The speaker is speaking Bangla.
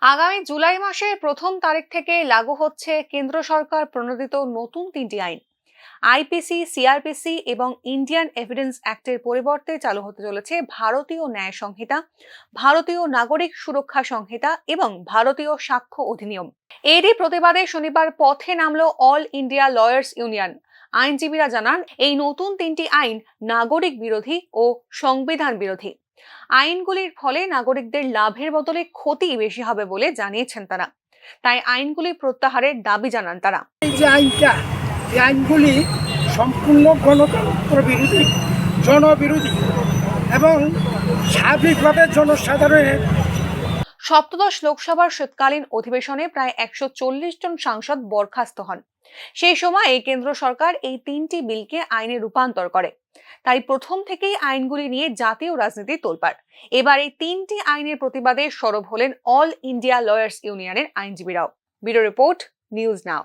আগামী জুলাই মাসের প্রথম তারিখ থেকে লাগু হচ্ছে কেন্দ্র সরকার প্রণোদিত নতুন তিনটি আইন। আইপিসি, সিআরপিসি এবং ইন্ডিয়ান এভিডেন্স অ্যাক্টের পরিবর্তে চালু হতে চলেছে ভারতীয় ন্যায় সংহিতা, ভারতীয় নাগরিক সুরক্ষা সংহিতা এবং ভারতীয় সাক্ষ্য অধিনিয়ম। এরই প্রতিবাদে শনিবার পথে নামল অল ইন্ডিয়া লয়ার্স ইউনিয়ন। আইনজীবীরা জানান, এই নতুন তিনটি আইন নাগরিক বিরোধী ও সংবিধান বিরোধী। আইনগুলির ফলে নাগরিকদের লাভের বদলে ক্ষতি বেশি হবে বলে জানিয়েছেন তারা। তাই আইনগুলি প্রত্যাহারের দাবি জানান তারা। এই আইনগুলি সম্পূর্ণ গণতন্ত্র বিরোধী, জনবিরোধী এবং সার্বিকভাবে জনসাধারণের। সপ্তদশ লোকসভার শীতকালীন অধিবেশনে প্রায় 140 জন সাংসদ বরখাস্ত হন। সেই সময় কেন্দ্র সরকার এই তিনটি বিলকে আইনে রূপান্তর করে। তাই প্রথম থেকেই আইনগুলি নিয়ে জাতীয় রাজনীতি তোলপাড়। এবার এই তিনটি আইনের প্রতিবাদে সরব হলেন অল ইন্ডিয়া লয়ার্স ইউনিয়নের আইনজীবীরাও। ব্যুরো রিপোর্ট, নিউজ নাও।